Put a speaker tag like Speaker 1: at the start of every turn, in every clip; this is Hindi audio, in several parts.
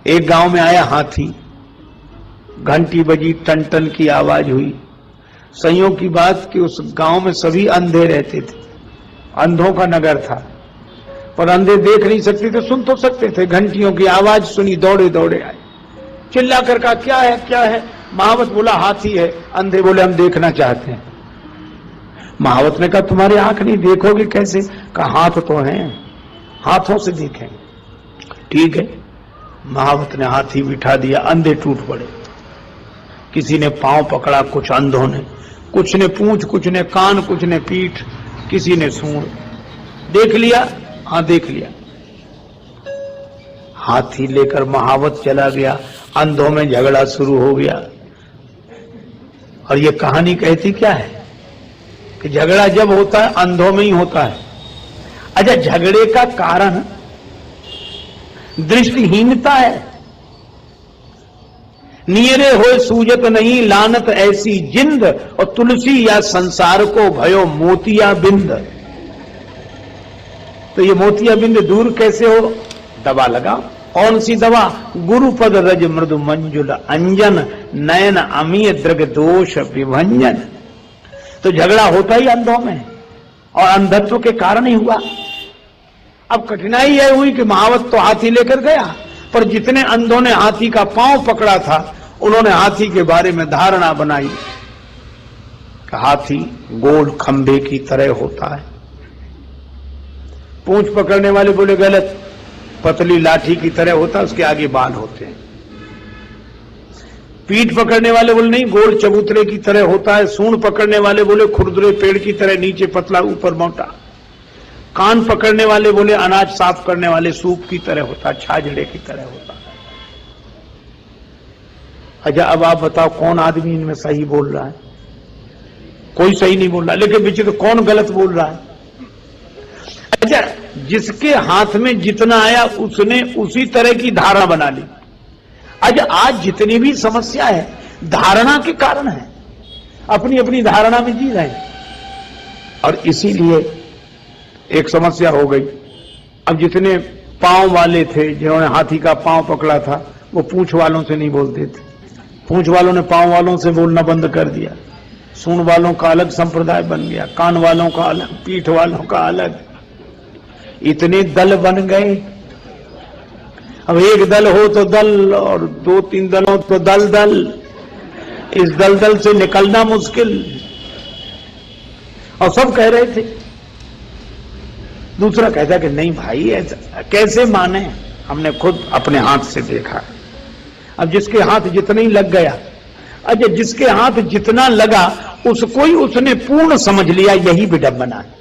Speaker 1: एक गांव में आया हाथी, घंटी बजी, टन टन की आवाज हुई। संयोग की बात कि उस गांव में सभी अंधे रहते थे, अंधों का नगर था, पर अंधे देख नहीं सकते थे, सुन तो सकते थे। घंटियों की आवाज सुनी, दौड़े दौड़े आए, चिल्ला कर कहा क्या है क्या है। महावत बोला हाथी है। अंधे बोले हम देखना चाहते हैं। महावत ने कहा तुम्हारी आंख नहीं, देखोगे कैसे? कहा हाथ तो हैं, हाथों से देखें। ठीक है, महावत ने हाथी बिठा दिया, अंधे टूट पड़े। किसी ने पांव पकड़ा, कुछ अंधों ने, कुछ ने पूंछ, कुछ ने कान, कुछ ने पीठ, किसी ने सूंड। देख लिया? हाँ देख लिया। हाथी लेकर महावत चला गया, अंधों में झगड़ा शुरू हो गया। और ये कहानी कहती क्या है कि झगड़ा जब होता है अंधों में ही होता है। अच्छा, झगड़े का कारण दृष्टिहीनता है। नियरे होए सूजत नहीं लानत ऐसी जिंद, और तुलसी या संसार को भयो मोतिया बिंद। तो ये मोतिया बिंद दूर कैसे हो? दवा लगाओ। कौन सी दवा? गुरुपद रज मृदु मंजुल अंजन, नयन अमीय द्रग दोष विभंजन। तो झगड़ा होता ही अंधों में, और अंधत्व के कारण ही हुआ। अब कठिनाई यह हुई कि महावत तो हाथी लेकर गया, पर जितने अंधों ने हाथी का पांव पकड़ा था, उन्होंने हाथी के बारे में धारणा बनाई कि हाथी गोल खंभे की तरह होता है। पूंछ पकड़ने वाले बोले गलत, पतली लाठी की तरह होता है, उसके आगे बाल होते हैं। पीठ पकड़ने वाले बोले नहीं, गोल चबूतरे की तरह होता है। सूंड पकड़ने वाले बोले खुरदुरे पेड़ की तरह, नीचे पतला ऊपर मोटा। कान पकड़ने वाले बोले अनाज साफ करने वाले सूप की तरह होता, छाजड़े की तरह होता। अच्छा, अब आप बताओ कौन आदमी इनमें सही बोल रहा है? कोई सही नहीं बोल रहा, लेकिन विचित्र कौन गलत बोल रहा है? अच्छा, जिसके हाथ में जितना आया उसने उसी तरह की धारणा बना ली। अच्छा, आज जितनी भी समस्या है धारणा के कारण है, अपनी अपनी धारणा में जी रहे हैं, और इसीलिए एक समस्या हो गई। अब जितने पांव वाले थे, जिन्होंने हाथी का पांव पकड़ा था, वो पूंछ वालों से नहीं बोलते थे। पूंछ वालों ने पांव वालों से बोलना बंद कर दिया। सूंड वालों का अलग संप्रदाय बन गया, कान वालों का अलग, पीठ वालों का अलग। इतने दल बन गए। अब एक दल हो तो दल, और दो तीन दल हो तो दल दल। इस दलदल से निकलना मुश्किल। और सब कह रहे थे। दूसरा कहता कि नहीं भाई, ऐसा कैसे माने, हमने खुद अपने हाथ से देखा। अब जिसके हाथ जितना ही लग गया, अच्छा जिसके हाथ जितना लगा उसको ही उसने पूर्ण समझ लिया, यही विडंबना है।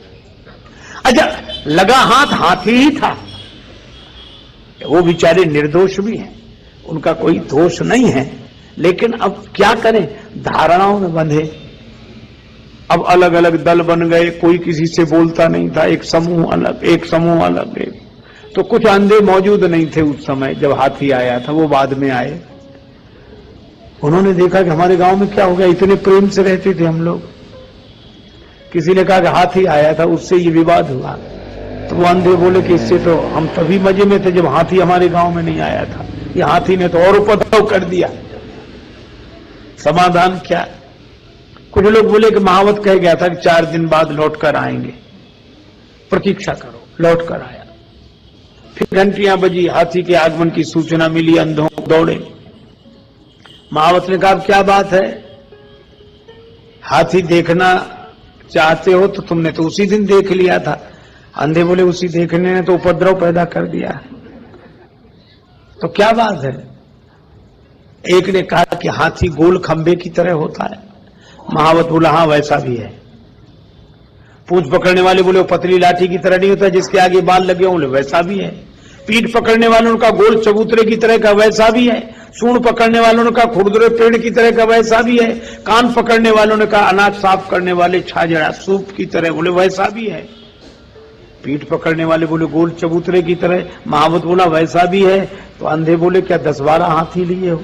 Speaker 1: अच्छा, लगा हाथ हाथी ही था, वो बेचारे निर्दोष भी हैं, उनका कोई दोष नहीं है, लेकिन अब क्या करें, धारणाओं में बंधे। अब अलग अलग दल बन गए, कोई किसी से बोलता नहीं था, एक समूह अलग, एक समूह अलग। तो कुछ अंधे मौजूद नहीं थे उस समय जब हाथी आया था, वो बाद में आए। उन्होंने देखा कि हमारे गांव में क्या हो गया, इतने प्रेम से रहते थे हम लोग। किसी ने कहा कि हाथी आया था, उससे ये विवाद हुआ। तो वो अंधे बोले कि इससे तो हम तभी मजे में थे जब हाथी हमारे गांव में नहीं आया था, ये हाथी ने तो और उपद्रव कर दिया। समाधान क्या? कुछ लोग बोले कि महावत कह गया था कि 4 दिन बाद लौट कर आएंगे, प्रतीक्षा करो। लौट कर आया, फिर घंटियां बजी, हाथी के आगमन की सूचना मिली, अंधों दौड़े। महावत ने कहा क्या बात है, हाथी देखना चाहते हो तो तुमने तो उसी दिन देख लिया था। अंधे बोले उसी देखने ने तो उपद्रव पैदा कर दिया है, तो क्या बात है? एक ने कहा कि हाथी गोल खंबे की तरह होता है। महावत बोला हाँ वैसा भी है। पूंछ पकड़ने वाले बोले वो पतली लाठी की तरह नहीं होता, जिसके आगे बाल लगे हों, वैसा भी है। पीठ पकड़ने वालों का गोल चबूतरे की तरह का, वैसा भी है। सूंड पकड़ने वालों ने कहा खुरदुरे पेड़ की तरह का, वैसा भी है। कान पकड़ने वालों ने कहा अनाज साफ करने वाले छाजड़ा सूप की तरह, बोले वैसा भी है। पीठ पकड़ने वाले बोले गोल चबूतरे की तरह। महावत बोला वैसा भी है। तो अंधे बोले क्या 10-12 हाथी लिए हो?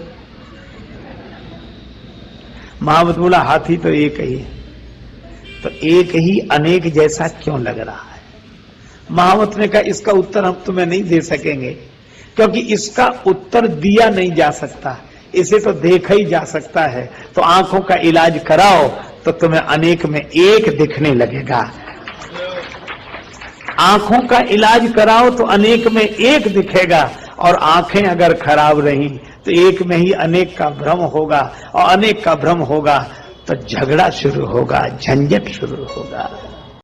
Speaker 1: महावत बोला हाथी तो एक ही है। तो एक ही अनेक जैसा क्यों लग रहा है? महावत ने कहा इसका उत्तर हम तुम्हें नहीं दे सकेंगे, क्योंकि इसका उत्तर दिया नहीं जा सकता, इसे तो देखा ही जा सकता है। तो आंखों का इलाज कराओ तो तुम्हें अनेक में एक दिखने लगेगा। आंखों का इलाज कराओ तो अनेक में एक दिखेगा, और आंखें अगर खराब रही तो एक में ही अनेक का भ्रम होगा, और अनेक का भ्रम होगा तो झगड़ा शुरू होगा, झंझट शुरू होगा।